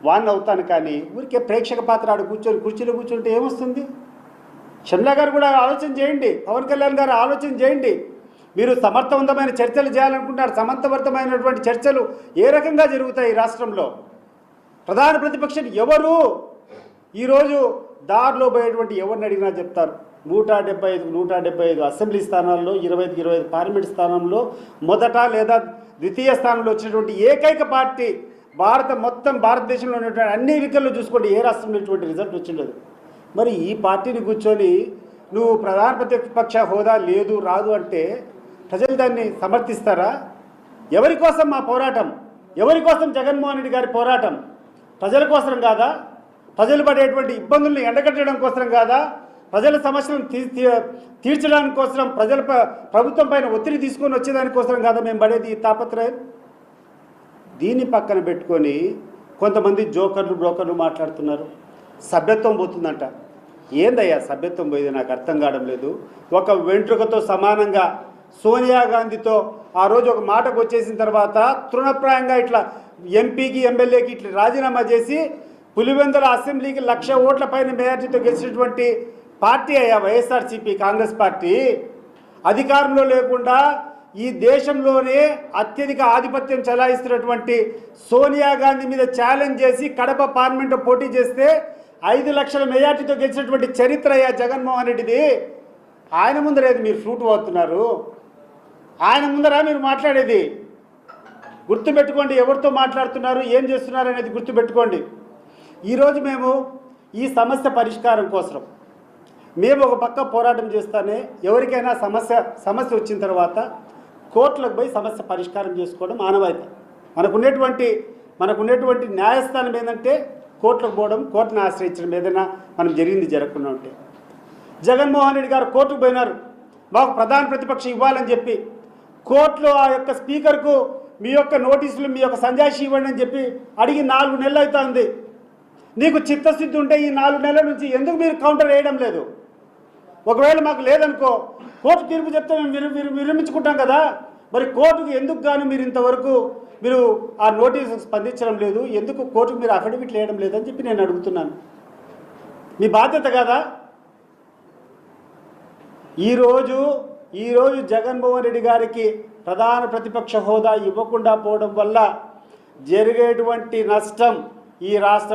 Van అవుతాను, కానీ ఊరికే ప్రేక్షక పాత్ర ఆడు కూర్చొని కుర్చీలో కూర్చుంటే ఏమొస్తుంది? షర్మిల గారు కూడా ఆలోచన చేయండి, పవన్ కళ్యాణ్ గారు ఆలోచన చేయండి. మీరు సమర్థవంతమైన చర్చలు చేయాలనుకుంటున్నారు. సమర్థవంతమైనటువంటి చర్చలు ఏ రకంగా జరుగుతాయి ఈ రాష్ట్రంలో? ప్రధాన ప్రతిపక్షం ఎవరు? ఈరోజు దారిలో పోయేటువంటి ఎవరిని అడిగినా చెప్తారు 175 అసెంబ్లీ స్థానాల్లో 25 పార్లమెంట్ స్థానంలో మొదట లేదా ద్వితీయ స్థానంలో వచ్చినటువంటి ఏకైక పార్టీ మొత్తం భారతదేశంలో ఉన్నటువంటి అన్ని ఎన్నికల్లో చూసుకోండి, ఏ రాష్ట్రంలో ఇటువంటి రిజల్ట్ వచ్చిండదు. మరి ఈ పార్టీని కూర్చొని నువ్వు ప్రధాన ప్రతిపక్ష హోదా లేదు రాదు అంటే ప్రజలు దాన్ని సమర్థిస్తారా? ఎవరి కోసం మా పోరాటం? ఎవరి కోసం జగన్మోహన్ రెడ్డి గారి పోరాటం? ప్రజల కోసం కాదా? ప్రజలు పడేటువంటి ఇబ్బందుల్ని ఎండగట్టడం కోసం కాదా? ప్రజల సమస్యలను తీర్చడానికి కోసం, ప్రభుత్వం పైన ఒత్తిడి తీసుకొని వచ్చేదానికోసం కాదా మేము పడేది ఈ తాపత్రయం? దీన్ని పక్కన పెట్టుకొని కొంతమంది జోకర్లు బ్రోకర్లు మాట్లాడుతున్నారు. సభ్యత్వం పోతుందంట. ఏందయ్యా సభ్యత్వం పోయేది? నాకు అర్థం కావడం లేదు. ఒక వెంట్రుకతో సమానంగా సోనియా గాంధీతో ఆ రోజు ఒక మాటకు వచ్చేసిన తర్వాత తృణప్రాయంగా ఇట్లా ఎంపీకి ఎమ్మెల్యేకి ఇట్లా రాజీనామా చేసి పులివెందుల అసెంబ్లీకి 1,00,000 ఓట్ల పైన మెజార్టీతో గెలిచినటువంటి పార్టీ అయ్యా వైఎస్ఆర్సీపీ, కాంగ్రెస్ పార్టీ. అధికారంలో లేకుండా ఈ దేశంలోనే అత్యధిక ఆధిపత్యం చెలాయిస్తున్నటువంటి సోనియా గాంధీ మీద ఛాలెంజ్ చేసి కడప పార్లమెంట్లో పోటీ చేస్తే 5 లక్షల మెజార్టీతో గెలిచినటువంటి చరిత్ర అయ్యా జగన్మోహన్ రెడ్డిది. ఆయన ముందరేది మీరు ఫ్రూట్ పోతున్నారు? ఆయన ముందరా మీరు మాట్లాడేది? గుర్తుపెట్టుకోండి, ఎవరితో మాట్లాడుతున్నారు, ఏం చేస్తున్నారు అనేది గుర్తుపెట్టుకోండి. ఈరోజు మేము ఈ సమస్య పరిష్కారం కోసం మేము ఒక పక్క పోరాటం చేస్తానే, ఎవరికైనా సమస్య వచ్చిన తర్వాత కోర్టులకు పోయి సమస్య పరిష్కారం చేసుకోవడం ఆనవాయితీ. మనకున్నటువంటి న్యాయస్థానం ఏంటంటే కోర్టులకు పోవడం, కోర్టును ఆశ్రయించడం, ఏదైనా మనం జరగకుండా ఉంటే. జగన్మోహన్ రెడ్డి గారు కోర్టుకు పోయినారు, మాకు ప్రధాన ప్రతిపక్షం ఇవ్వాలని చెప్పి. కోర్టులో ఆ యొక్క స్పీకర్కు మీ యొక్క నోటీసులు, మీ యొక్క సంజాయిషి ఇవ్వండి అని చెప్పి అడిగి 4 నెలలు అవుతుంది. నీకు చిత్తశుద్ధి ఉంటే ఈ 4 నెలల నుంచి ఎందుకు మీరు కౌంటర్ వేయడం లేదు? ఒకవేళ మాకు లేదనుకో, కోర్టు తీర్పు చెప్తే మేము విరమించుకుంటాం కదా. మరి కోర్టుకు ఎందుకు గాను మీరు ఇంతవరకు మీరు ఆ నోటీసు స్పందించడం లేదు? ఎందుకు కోర్టుకు మీరు అఫిడవిట్ వేయడం లేదని చెప్పి నేను అడుగుతున్నాను. మీ బాధ్యత కదా. ఈరోజు జగన్మోహన్ రెడ్డి గారికి ప్రధాన ప్రతిపక్ష హోదా ఇవ్వకుండా పోవడం వల్ల జరిగేటువంటి నష్టం ఈ రాష్ట్ర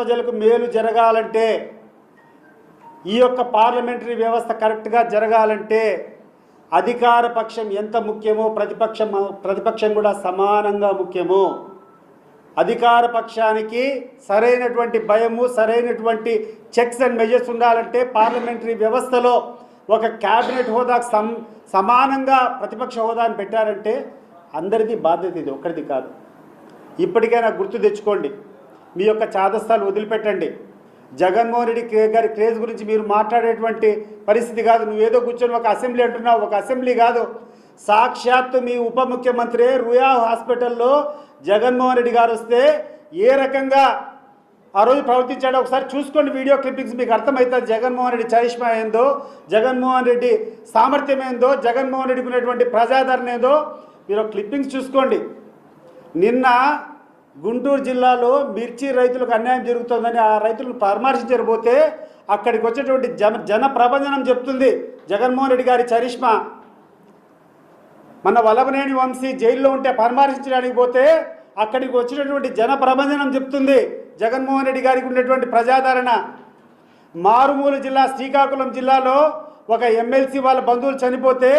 ప్రజలకు మేలు జరగాలంటే, ఈ యొక్క పార్లమెంటరీ వ్యవస్థ కరెక్ట్గా జరగాలంటే అధికార పక్షం ఎంత ముఖ్యమో ప్రతిపక్షం కూడా సమానంగా ముఖ్యము. అధికార పక్షానికి సరైనటువంటి భయము, సరైనటువంటి చెక్స్ అండ్ మెజర్స్ ఉండాలంటే పార్లమెంటరీ వ్యవస్థలో ఒక క్యాబినెట్ హోదాకు సమానంగా ప్రతిపక్ష హోదాను పెట్టారంటే అందరిది బాధ్యత, ఇది ఒక్కరిది కాదు. ఇప్పటికైనా గుర్తు తెచ్చుకోండి, మీ యొక్క చాదస్తాలు వదిలిపెట్టండి. జగన్మోహన్ రెడ్డి గారి క్రేజ్ గురించి మీరు మాట్లాడేటువంటి పరిస్థితి కాదు. నువ్వేదో కూర్చొని ఒక అసెంబ్లీ అంటున్నావు, ఒక అసెంబ్లీ కాదు. సాక్షాత్తు మీ ఉప ముఖ్యమంత్రి రుయా హాస్పిటల్లో జగన్మోహన్ రెడ్డి గారు వస్తే ఏ రకంగా ఆ రోజు ప్రవర్తించాడో ఒకసారి చూసుకోండి. వీడియో క్లిప్పింగ్స్ మీకు అర్థమవుతుంది. జగన్మోహన్ రెడ్డి చరిష్మా ఏందో, జగన్మోహన్ రెడ్డి సామర్థ్యం ఏందో, జగన్మోహన్ రెడ్డికి ఉన్నటువంటి ప్రజాదరణ ఏందో మీరు క్లిప్పింగ్స్ చూసుకోండి. నిన్న గుంటూరు జిల్లాలో మిర్చి రైతులకు అన్యాయం జరుగుతుందని ఆ రైతులను పరామర్శించకపోతే అక్కడికి వచ్చేటువంటి జన ప్రభంజనం చెప్తుంది జగన్మోహన్ రెడ్డి గారి చరిష్మా. మన వల్లభనేని వంశీ జైల్లో ఉంటే పరామర్శించడానికి పోతే అక్కడికి వచ్చినటువంటి జన ప్రభంజనం చెప్తుంది జగన్మోహన్ రెడ్డి గారికి ఉన్నటువంటి ప్రజాదరణ. మారుమూల జిల్లా శ్రీకాకుళం జిల్లాలో ఒక ఎమ్మెల్సీ వాళ్ళ బంధువులు చనిపోతే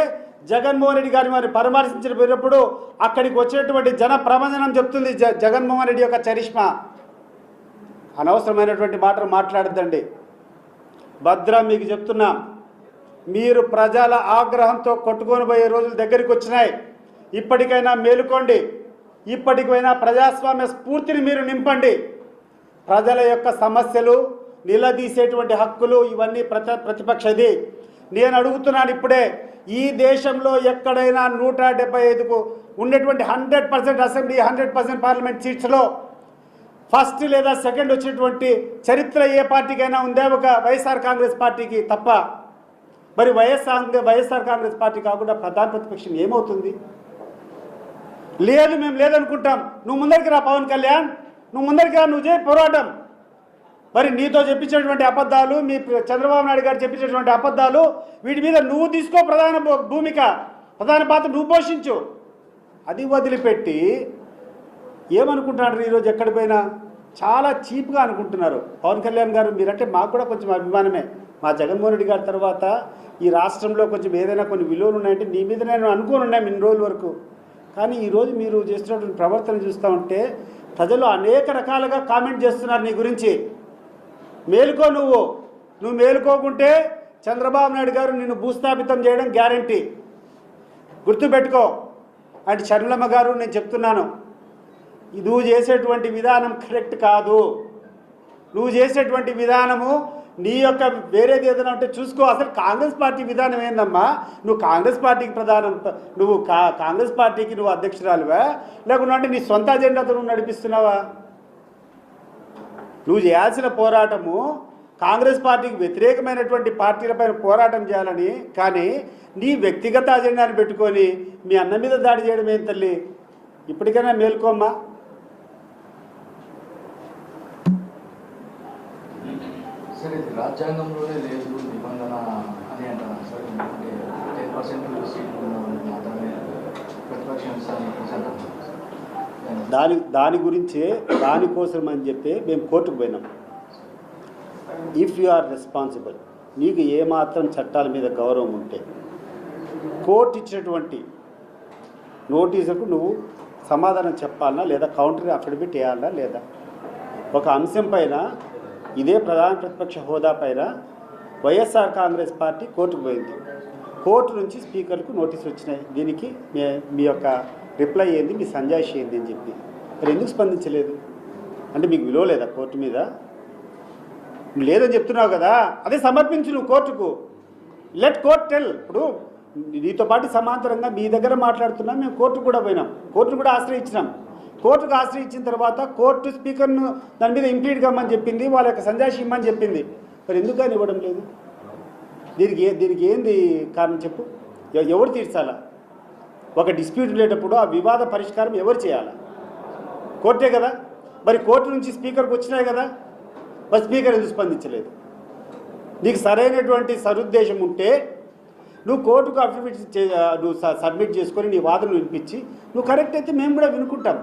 జగన్మోహన్ రెడ్డి గారిని మరి పరామర్శించినప్పుడు అక్కడికి వచ్చినటువంటి జన ప్రభంజనం చెప్తుంది జగన్మోహన్ రెడ్డి యొక్క చరిష్మా. అనవసరమైనటువంటి మాటలు మాట్లాడద్దండి. భద్రం మీకు చెప్తున్నాం, మీరు ప్రజల ఆగ్రహంతో కొట్టుకొని పోయే రోజులు దగ్గరికి వచ్చినాయి. ఇప్పటికైనా మేలుకోండి, ఇప్పటికైనా ప్రజాస్వామ్య స్ఫూర్తిని మీరు నింపండి. ప్రజల యొక్క సమస్యలు, నిలదీసేటువంటి హక్కులు ఇవన్నీ ప్రతిపక్షది. నేను అడుగుతున్నాను ఇప్పుడే, ఈ దేశంలో ఎక్కడైనా 175కు ఉన్నటువంటి 100% అసెంబ్లీ, 100% పార్లమెంట్ సీట్స్లో ఫస్ట్ లేదా సెకండ్ వచ్చినటువంటి చరిత్ర ఏ పార్టీకైనా ఉందే? ఒక వైఎస్ఆర్ కాంగ్రెస్ పార్టీకి తప్ప. మరి వైఎస్ఆర్ కాంగ్రెస్ పార్టీ కాకుండా ప్రధాన ప్రతిపక్షం ఏమవుతుంది? లేదు మేము లేదనుకుంటాం. నువ్వు ముందరికి రా పవన్ కళ్యాణ్, నువ్వు ముందరికి రా, నువ్వు చేయి పోరాటం. మరి నీతో చెప్పించినటువంటి అబద్ధాలు, మీ చంద్రబాబు నాయుడు గారు చెప్పించినటువంటి అబద్ధాలు, వీటి మీద నువ్వు తీసుకో ప్రధాన పాత్ర నువ్వు పోషించు. అది వదిలిపెట్టి ఏమనుకుంటున్నారు ఈరోజు ఎక్కడి పోయినా చాలా చీప్గా అనుకుంటున్నారు. పవన్ కళ్యాణ్ గారు మీరంటే మాకు కూడా కొంచెం అభిమానమే. మా జగన్మోహన్ రెడ్డి గారి తర్వాత ఈ రాష్ట్రంలో కొంచెం ఏదైనా కొన్ని విలువలు ఉన్నాయంటే నీ మీద నేను అనుకోని ఉన్నాను ఇన్ని రోజుల వరకు. కానీ ఈరోజు మీరు చేస్తున్నటువంటి ప్రవర్తన చూస్తూ ఉంటే ప్రజలు అనేక రకాలుగా కామెంట్ చేస్తున్నారు నీ గురించి. మేలుకో, నువ్వు మేలుకోకుంటే చంద్రబాబు నాయుడు గారు నిన్ను భూస్థాపితం చేయడం గ్యారంటీ, గుర్తుపెట్టుకో. అంటే షర్మిలమ్మ గారు నేను చెప్తున్నాను, నువ్వు చేసేటువంటి విధానం కరెక్ట్ కాదు. నువ్వు చేసేటువంటి విధానము నీ యొక్క వేరేది ఏదైనా ఉంటే చూసుకో. అసలు కాంగ్రెస్ పార్టీ విధానం ఏందమ్మా? నువ్వు కాంగ్రెస్ పార్టీకి కాంగ్రెస్ పార్టీకి నువ్వు అధ్యక్షురాలువా, లేకుంటే నీ సొంత అజెండాతో నువ్వు నడిపిస్తున్నావా? నువ్వు చేయాల్సిన పోరాటము కాంగ్రెస్ పార్టీకి వ్యతిరేకమైనటువంటి పార్టీలపైన పోరాటం చేయాలని, కానీ నీ వ్యక్తిగత అజెండాని పెట్టుకొని మీ అన్న మీద దాడి చేయడం ఏం తల్లి? ఇప్పటికైనా మేల్కోమ్మా. సరే, ఇది రాజ్యాంగంలోనే లేదు నిబంధన అని అంటారు సార్. అంటే 10% సీట్లు మాత్రమే ప్రతిపక్షం దాని గురించే దానికోసం అని చెప్పి మేము కోర్టుకు పోయినాం. ఇఫ్ యు ఆర్ రెస్పాన్సిబుల్, నీకు ఏమాత్రం చట్టాల మీద గౌరవం ఉంటే కోర్టు ఇచ్చినటువంటి నోటీసుకు నువ్వు సమాధానం చెప్పాలన్నా లేదా కౌంటర్ అఫిడవిట్ వేయాలన్నా లేదా? ఒక అంశం పైన ఇదే ప్రధాన ప్రతిపక్ష హోదా పైన వైఎస్ఆర్ కాంగ్రెస్ పార్టీ కోర్టుకు పోయింది. కోర్టు నుంచి స్పీకర్కు నోటీస్ వచ్చినాయి. దీనికి మీ యొక్క రిప్లై ఏంది, మీ సంజాయిషి ఏంది అని చెప్పి. మరి ఎందుకు స్పందించలేదు? అంటే మీకు విలువ లేదా కోర్టు మీద? లేదని చెప్తున్నావు కదా, అదే సమర్పించు నువ్వు కోర్టుకు. Let court tell. ఇప్పుడు నీతో పాటు సమాంతరంగా మీ దగ్గర మాట్లాడుతున్నాం, మేము కోర్టుకు కూడా పోయినాం, కోర్టును కూడా ఆశ్రయించినాం. కోర్టుకు ఆశ్రయించిన తర్వాత కోర్టు స్పీకర్ను దాని మీద ఇంప్లీడ్ కమ్మని చెప్పింది, వాళ్ళ యొక్క సంజాయిషి ఇమ్మని చెప్పింది. మరి ఎందుకు కానీ ఇవ్వడం లేదు? దీనికి ఏంది కారణం చెప్పు? ఎవరు తీర్చాలా? ఒక డిస్ప్యూట్ ఉండేటప్పుడు ఆ వివాద పరిష్కారం ఎవరు చేయాలా? కోర్టే కదా. మరి కోర్టు నుంచి స్పీకర్కి వచ్చినాయి కదా, మరి స్పీకర్ ఎందుకు స్పందించలేదు? నీకు సరైనటువంటి సదుద్దేశం ఉంటే నువ్వు కోర్టుకు అఫిడవిట్ నువ్వు సబ్మిట్ చేసుకొని నీ వాదనలు వినిపించి నువ్వు కరెక్ట్ అయితే మేము కూడా వినుకుంటాం.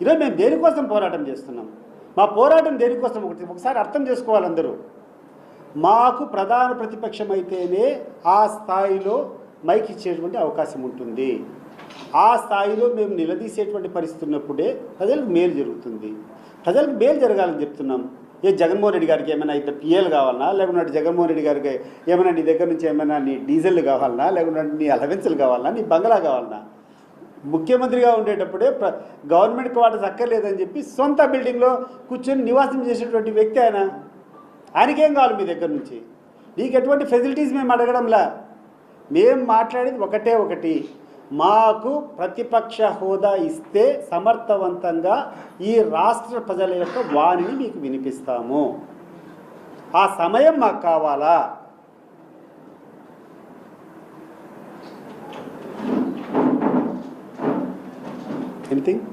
ఈరోజు మేము దేనికోసం పోరాటం చేస్తున్నాం? మా పోరాటం దేనికోసం ఒకసారి అర్థం చేసుకోవాలి అందరూ. మాకు ప్రధాన ప్రతిపక్షం అయితేనే ఆ స్థాయిలో మైక్ ఇచ్చేటువంటి అవకాశం ఉంటుంది. ఆ స్థాయిలో మేము నిలదీసేటువంటి పరిస్థితి ఉన్నప్పుడే ప్రజలకు మేలు జరుగుతుంది. ప్రజలకు మేలు జరగాలని చెప్తున్నాం. జగన్మోహన్ రెడ్డి గారికి ఏమైనా ఇద్దరు పిఎల్ కావాలన్నా, లేకుంటే జగన్మోహన్ రెడ్డి గారికి ఏమైనా నీ దగ్గర నుంచి ఏమైనా నీ డీజిల్ కావాలన్నా, లేకుంటే నీ అలవెన్సులు కావాలన్నా, నీ బంగ్లా కావాలన్నా, ముఖ్యమంత్రిగా ఉండేటప్పుడే గవర్నమెంట్ క్వార్టర్స్ అక్కర్లేదని చెప్పి సొంత బిల్డింగ్లో కూర్చొని నివాసం చేసేటువంటి వ్యక్తి ఆయన. ఆయనకేం కావాలి మీ దగ్గర నుంచి? నీకు ఎటువంటి ఫెసిలిటీస్ మేము అడగడంలా. మేము మాట్లాడేది ఒకటి, మాకు ప్రతిపక్ష హోదా ఇస్తే సమర్థవంతంగా ఈ రాష్ట్ర ప్రజల యొక్క వాణిని మీకు వినిపిస్తాము. ఆ సమయం మాకు కావాలా? ఎనీథింగ్